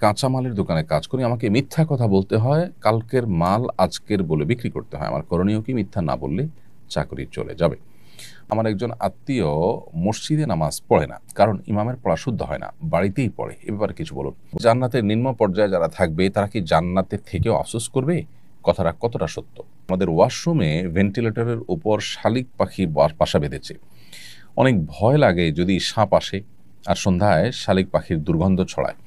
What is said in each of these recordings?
কাঁচামালের দোকানে কাজ করি, আমাকে মিথ্যা কথা বলতে হয়, কালকের মাল আজকের বলে বিক্রি করতে হয়। আমার করণীয় কি? মিথ্যা না বললে চাকরি চলে যাবে। আমার একজন আত্মীয় মসজিদে নামাজ পড়ে না, কারণ ইমামের পড়া শুদ্ধ হয় না, বাড়িতেই পড়ে। এ ব্যাপারে কিছু বলুন। জান্নাতের নিম্ন পর্যায়ে যারা থাকবে তারা কি জান্নাতের থেকেও আফসোস করবে? কথাটা কতটা সত্য? আমাদের ওয়াশরুমে ভেন্টিলেটরের উপর শালিক পাখি বাসা বেঁধেছে। অনেক ভয় লাগে যদি সাপ আসে, আর সন্ধ্যায় শালিক পাখির দুর্গন্ধ ছড়ায়।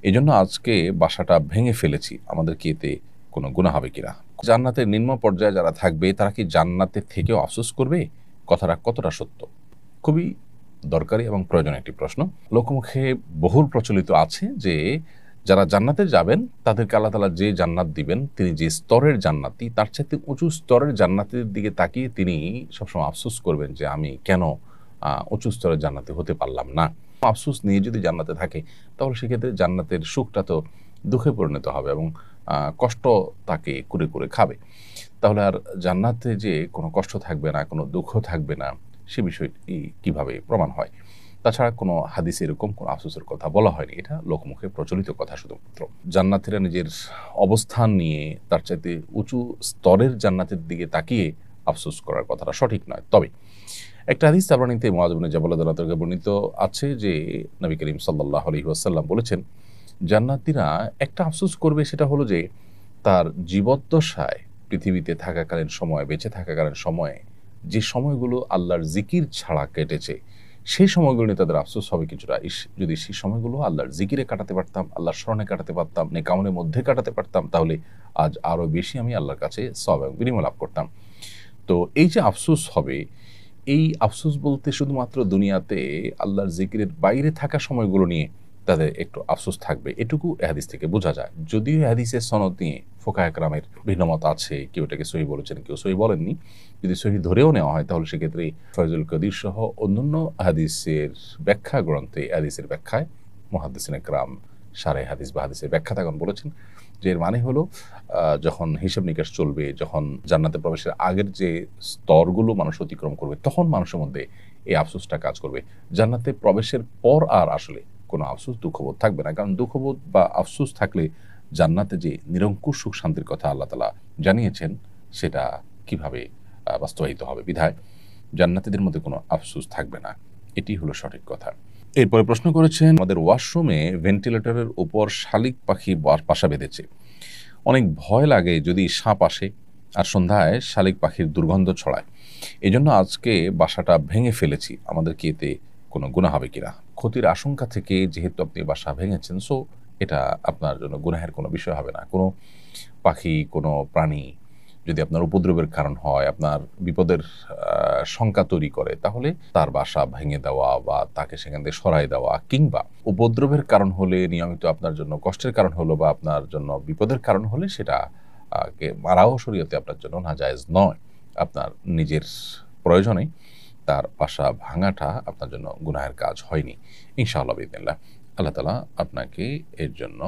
এজন্য আজকে বাসাটা ভেঙে ফেলেছি। আমাদের কি এতে কোনো গুনাহ হবে কিনা? জান্নাতের নিম্ন পর্যায়ে যারা থাকবে তারা কি জান্নাতের থেকেও আফসোস করবে? কথাটা কতটা সত্য? খুবই দরকারি এবং প্রয়োজনীয় একটি প্রশ্ন। লোকমুখে বহুল প্রচলিত আছে যে যারা জান্নাতে যাবেন তাদেরকে আল্লাহ তাআলা যে জান্নাত দিবেন, তিনি যে স্তরের জান্নাতি, তার চাইতে উঁচু স্তরের জান্নাতের দিকে তাকিয়ে তিনি সবসময় আফসোস করবেন যে আমি কেন উঁচু স্তরের জান্নাতি হতে পারলাম না। আফসোস নিয়ে যদি জান্নাতে থাকে তাহলে সেক্ষেত্রে জান্নাতের সুখটা তো দুঃখে পরিণত হবে এবং কষ্ট তাকে কুরে কুরে খাবে। তাহলে আর জান্নাতে যে কোনো কষ্ট থাকবে না, কোনো দুঃখ থাকবে না, সে বিষয়টি কিভাবে প্রমাণ হয়? তাছাড়া কোনো হাদিসে এরকম কোনো আফসোসের কথা বলা হয়নি। এটা লোকমুখে প্রচলিত কথা শুধুমাত্র। জান্নাতীরা নিজের অবস্থান নিয়ে তার চাইতে উঁচু স্তরের জান্নাতের দিকে তাকিয়ে আফসোস করার কথাটা সঠিক নয়। তবে একটা হাদিস তাবরানীতে মুআয ইবনে জাবাল রাদিয়াল্লাহু তাআলা থেকে বর্ণিত আছে যে নবী করিম সাল্লাল্লাহু আলাইহি ওয়াসাল্লাম বলেছেন, জান্নাতীরা একটা আফসোস করবে, সেটা হলো যে তার জীবদ্দশায় পৃথিবীতে থাকাকালীন সময়ে, বেঁচে থাকাকালীন সময়ে যে সময়গুলো আল্লাহর জিকির ছাড়া কেটেছে, সেই সময়গুলো নিয়ে তাদের আফসোস হবে কিছুটা। যদি সেই সময়গুলো আল্লাহর জিকিরে কাটাতে পারতাম, আল্লাহর স্মরণে কাটাতে পারতাম, নেক আমলের মধ্যে কাটাতে পারতাম, তাহলে আজ আরও বেশি আমি আল্লাহর কাছে সওয়াব এবং বিনিময় লাভ করতাম। তো এই যে আফসোস হবে, এই আফসোস বলতে শুধুমাত্র দুনিয়াতে আল্লাহর জিকিরের বাইরে থাকা সময়গুলো নিয়ে তাদের একটু আফসোস থাকবে, এটুকু এ হাদিস থেকে বোঝা যায়। যদিও এ হাদিসের সনদ নিয়ে ফুকাহায়ে কেরামের ভিন্ন মত আছে, কেউ এটাকে সহিহ বলেছেন, কেউ সহিহ বলেননি। যদি সহিহ ধরেও নেওয়া হয় তাহলে সেক্ষেত্রে ফয়জুল কদির সহ অন্যান্য হাদিসের ব্যাখ্যা গ্রন্থে হাদিসের ব্যাখ্যায় মুহাদ্দিসিনে কেরাম শারহে হাদিস বা হাদিসের ব্যাখ্যাতাগণ বলেছেন যে এর মানে হলো যখন হিসাব নিকাশ চলবে, যখন জান্নাতে প্রবেশের আগের যে স্তরগুলো মানুষ অতিক্রম করবে, তখন মানুষের মধ্যে এই আফসোসটা কাজ করবে। জান্নাতে প্রবেশের পর আর আসলে কোনো আফসোস দুঃখবোধ থাকবে না, কারণ দুঃখবোধ বা আফসোস থাকলে জান্নাতে যে নিরঙ্কুশ সুখ শান্তির কথা আল্লাহ তাআলা জানিয়েছেন সেটা কিভাবে বাস্তবায়িত হবে? বিধায় জান্নাতীদের মধ্যে কোনো আফসোস থাকবে না, এটি হলো সঠিক কথা। এরপরে প্রশ্ন করেছেন, আমাদের ওয়াশরুমে ভেন্টিলেটরের উপর শালিক পাখি বাসা বেঁধেছে। অনেক ভয় লাগে যদি সাপ আসে, আর সন্ধ্যায় শালিক পাখির দুর্গন্ধ ছড়ায়। এজন্য আজকে বাসাটা ভেঙে ফেলেছি। আমাদের কি এতে কোনো গুনাহ হবে কিনা? ক্ষতির আশঙ্কা থেকে যেহেতু আপনি বাসা ভেঙেছেন, সো এটা আপনার জন্য গুনাহের কোনো বিষয় হবে না। কোনো পাখি, কোনো প্রাণী যদি আপনার উপদ্রবের কারণ হয়, আপনার বিপদের শঙ্কা তৈরি করে, তাহলে তার বাসা ভেঙে দেওয়া বা তাকে সেখান থেকে সরাই দেওয়া, কিংবা উপদ্রবের কারণ হলে, নিয়মিত আপনার জন্য কষ্টের কারণ হলো বা আপনার জন্য বিপদের কারণ হলে সেটা কে মারাও শরীয়তে আপনার জন্য নাজায়েজ নয়। আপনার নিজের প্রয়োজনে তার বাসা ভাঙাটা আপনার জন্য গুনাহের কাজ হয়নি। ইনশাআল্লাহ বিইذনিল্লাহ আল্লাহ তাআলা আপনাকে এর জন্য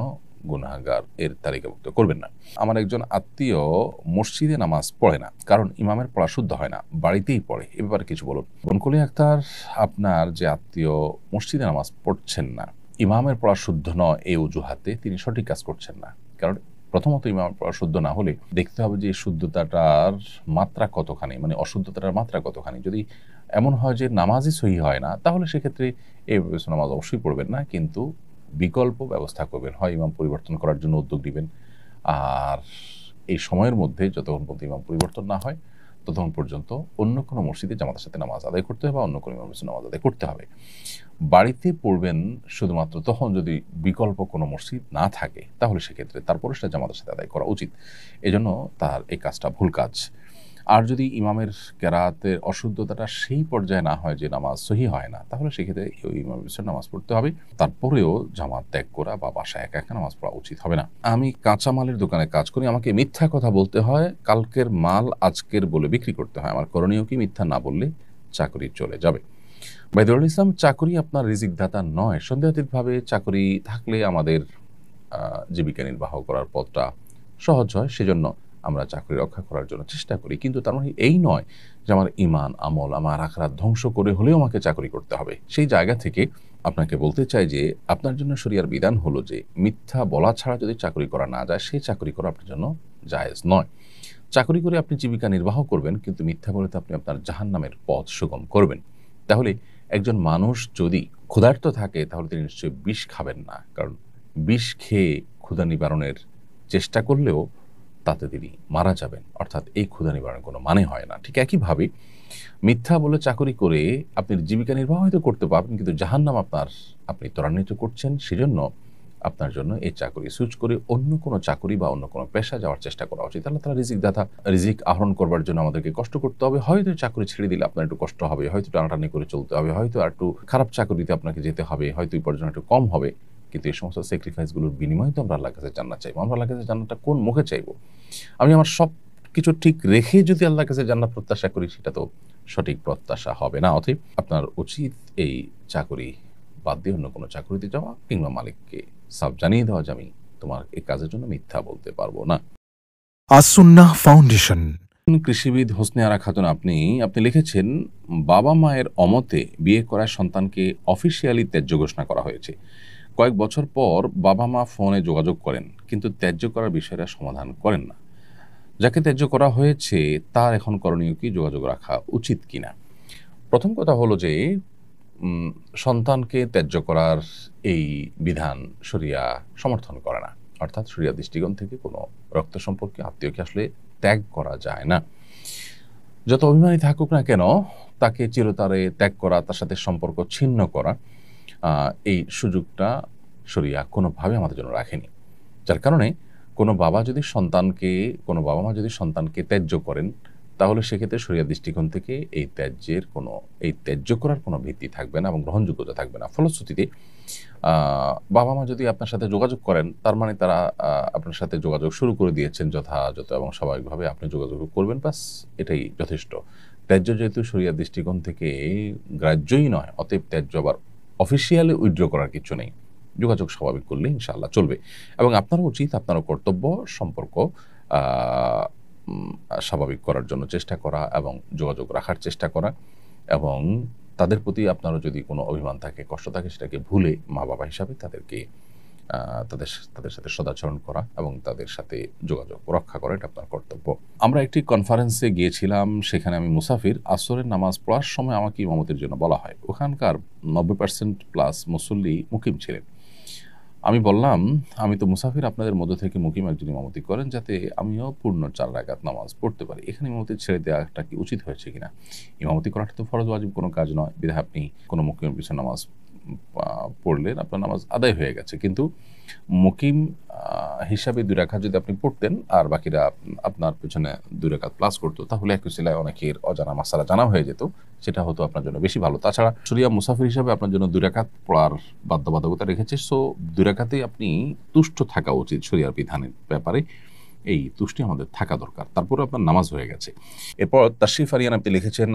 গুনাহগার এর তালিকাভুক্ত করবেন না। আমার একজন আত্মীয় মসজিদে নামাজ পড়ে না, কারণ ইমামের পড়া শুদ্ধ হয় না, বাড়িতেই পড়ে। এ ব্যাপারে কিছু বলুন। বনকুলি আক্তার, আপনার যে আত্মীয় মসজিদে নামাজ পড়ছেন না, ইমামের পড়া শুদ্ধ নয় এই অজুহাতে তিনি সঠিক কাজ করছেন না। কারণ প্রথমত ইমামের পড়া শুদ্ধ না হলে দেখতে হবে যে শুদ্ধতাটার মাত্রা কতখানি, মানে অশুদ্ধতাটার মাত্রা কতখানি। যদি এমন হয় যে নামাজই সহি হয় না, তাহলে সেক্ষেত্রে এই নামাজ অবশ্যই পড়বেন না, কিন্তু বিকল্প ব্যবস্থা করবেন। হয় ইমাম পরিবর্তন করার জন্য উদ্যোগ নেবেন, আর এই সময়ের মধ্যে যতক্ষণ পর্যন্ত ইমাম পরিবর্তন না হয় ততক্ষণ পর্যন্ত অন্য কোনো মসজিদে জামাতের সাথে নামাজ আদায় করতে হবে বা অন্য কোনো ইমামের সাথে নামাজ আদায় করতে হবে। বাড়িতে পড়বেন শুধুমাত্র তখন যদি বিকল্প কোনো মসজিদ না থাকে, তাহলে সেক্ষেত্রে তারপরে সেটা জামাতের সাথে আদায় করা উচিত। এজন্য তার এই কাজটা ভুল কাজ। আর যদি ইমামের কেরাতের অশুদ্ধতাটা সেই পর্যায়ে না হয় যে নামাজ সহি হয় না, তাহলে সেক্ষেত্রে ওই ইমামের পিছনে নামাজ পড়তে হবে। তারপরেও জামাত ত্যাগ করা বা বাসায় একা একা নামাজ পড়া উচিত হবে না। আমি কাঁচামালের দোকানে কাজ করি, আমাকে মিথ্যা কথা বলতে হয়, কালকের মাল আজকের বলে বিক্রি করতে হয়। আমার করণীয় কি? মিথ্যা না বললে চাকরি চলে যাবে। বাইদুল ইসলাম, চাকরি আপনার রিজিক দাতা নয়। সন্দেহাতীতভাবে চাকরি থাকলে আমাদের জীবিকা নির্বাহ করার পথটা সহজ হয়, সেজন্য আমরা চাকরি রক্ষা করার জন্য চেষ্টা করি। কিন্তু তার মানে এই নয় যে আমার ঈমান, আমল, আমার আখিরাত ধ্বংস করে হলেও আমাকে চাকরি করতে হবে। সেই জায়গা থেকে আপনাকে বলতে চাই যে আপনার জন্য শরিয়ার বিধান হলো যে মিথ্যা বলা ছাড়া যদি চাকরি করা না যায়, সেই চাকরি করা আপনার জন্য জায়েজ নয়। চাকরি করে আপনি জীবিকা নির্বাহ করবেন, কিন্তু মিথ্যা বলে তো আপনি আপনার জাহান্নামের পথ সুগম করবেন। তাহলে একজন মানুষ যদি ক্ষুধার্ত থাকে তাহলে তিনি নিশ্চয়ই বিষ খাবেন না, কারণ বিষ খেয়ে ক্ষুধা নিবারণের চেষ্টা করলেও তাতে তিনি মারা যাবেন, অর্থাৎ এই ক্ষুধা নিবারণের কোনো মানে হয় না। ঠিক একইভাবে মিথ্যা বলে চাকরি করে আপনি জীবিকা নির্বাহ হয়তো করতে পারবেন, কিন্তু জাহান্নাম আপনি ত্বরান্বিত করছেন। সেজন্য আপনার জন্য এই চাকরি সুইচ করে অন্য কোনো চাকরি বা অন্য কোনো পেশা যাওয়ার চেষ্টা করা উচিত। আল্লাহ তাআলা রিজিক দাতা, রিজিক আহরণ করবার জন্য আমাদেরকে কষ্ট করতে হবে। হয়তো চাকরি ছেড়ে দিলে আপনার একটু কষ্ট হবে, হয়তো টানাটানি করে চলতে হবে, হয়তো আর একটু খারাপ চাকরিতে আপনাকে যেতে হবে, হয়তো উপার্জন একটু কম হবে, কিন্তু এই সমস্ত স্যাক্রিফাইসগুলোর বিনিময়ে তো আমরা আল্লাহর কাছে জান্নাত চাইবো। আমরা আল্লাহর কাছে জান্নাতটা কোন মুখে চাইবো? আমি আমার সব কিছু ঠিক রেখে যদি আল্লাহর কাছে জান্নাত প্রত্যাশা করি, সেটা তো সঠিক প্রত্যাশা হবে না। অতএব আপনার উচিত এই চাকরি বাদ দিয়ে অন্য কোনো চাকরিতে যাওয়া, কিংবা মালিককে সাফ জানিয়ে দেওয়া যে আমি তোমার এই কাজের জন্য মিথ্যা বলতে পারবো না। আসুন্নাহ ফাউন্ডেশন। কৃষিবিদ হোসনে আরা খাতুন, আপনি লিখেছেন, বাবা মায়ের অমতে বিয়ে করা সন্তানকে অফিসিয়ালি ত্যায্য ঘোষণা করা হয়েছে। কয়েক বছর পর বাবা মা ফোনে যোগাযোগ করেন, কিন্তু ত্যায্য করার বিষয়টা সমাধান করেন না। যাকে ত্যায্য করা হয়েছে তার এখন করণীয় কি? যোগাযোগ রাখা উচিত কিনা? প্রথম কথা হলো যে সন্তানকে ত্যায্য করার এই বিধান শরিয়া সমর্থন করে না। অর্থাৎ শরিয়া দৃষ্টিকোণ থেকে কোনো রক্ত সম্পর্কে আত্মীয়কে আসলে ত্যাগ করা যায় না। যত অভিমানী থাকুক না কেন, তাকে চিরতরে ত্যাগ করা, তার সাথে সম্পর্ক ছিন্ন করা, এই সুযোগটা শরিয়া কোনোভাবে আমাদের জন্য রাখেনি। যার কারণে কোনো বাবা মা যদি সন্তানকে ত্যায্য করেন, তাহলে সেক্ষেত্রে শরিয়া দৃষ্টিকোণ থেকে এই ত্যায্য করার কোনো ভিত্তি থাকবে না এবং গ্রহণযোগ্যতা থাকবে না। ফলশ্রুতিতে বাবা মা যদি আপনার সাথে যোগাযোগ করেন, তার মানে তারা আপনার সাথে যোগাযোগ শুরু করে দিয়েছেন যথাযথ এবং স্বাভাবিকভাবে আপনি যোগাযোগ করবেন, বাস এটাই যথেষ্ট। ত্যায্য যেহেতু শরিয়া দৃষ্টিকোণ থেকে গ্রাহ্যই নয়, অতএব ত্যায্য আবার অফিসিয়ালি উইথড্র করার কিছু নেই। যোগাযোগ স্বাভাবিক করলে ইনশাআল্লাহ চলবে। এবং আপনারও উচিত, আপনারও কর্তব্য সম্পর্ক স্বাভাবিক করার জন্য চেষ্টা করা এবং যোগাযোগ রাখার চেষ্টা করা, এবং তাদের প্রতি আপনারও যদি কোনো অভিমান থাকে, কষ্ট থাকে, সেটাকে ভুলে মা বাবা হিসাবে তাদেরকে তাদের সাথে সদাচরণ করা এবং তাদের সাথে যোগাযোগ রক্ষা করা, এটা আপনার কর্তব্য। আমরা একটি কনফারেন্সে গিয়েছিলাম, সেখানে আমি মুসাফির। আসরের নামাজ পড়ার সময় আমাকে ইমামতির জন্য বলা হয়। ওখানকার 90% প্লাস মুসল্লি মুকিম ছিলেন। আমি বললাম, আমি তো মুসাফির, আপনাদের মধ্য থেকে মুকিম একজন ইমামতি করেন, যাতে আমিও পূর্ণ 4 রাকাত নামাজ পড়তে পারি। এখানে ইমামতি ছেড়ে দেওয়াটা কি উচিত হয়েছে কিনা? ইমামতি করাটা তো ফরজ ওয়াজিব কোনো কাজ নয়, বিধায় আপনি কোনো মুকিমের পিছনে নামাজ পড়লেন, আপনার নামাজ আদায় হয়ে গেছে। কিন্তু মুকিম হিসাবে 2 রাকাত যদি আপনি পড়তেন আর বাকিরা আপনার পেছনে 2 রাকাত প্লাস করতো, তাহলে একই সিলায় অনেকের অজানা মাসালা জানা হয়ে যেত, সেটা হতো আপনার জন্য বেশি ভালো। তাছাড়া শরিয়া মুসাফির হিসাবে আপনার জন্য 2 রাকাত পড়ার বাধ্যবাধকতা রেখেছে। সো 2 রাকাতেই আপনি তুষ্ট থাকা উচিত শরিয়ার বিধানের ব্যাপারে। এই তুষ্টি আমাদের থাকা দরকার, তারপরে আপনার নামাজ হয়ে গেছে। এরপর তাশরিফ আরিয়ান আপনি লিখেছেন,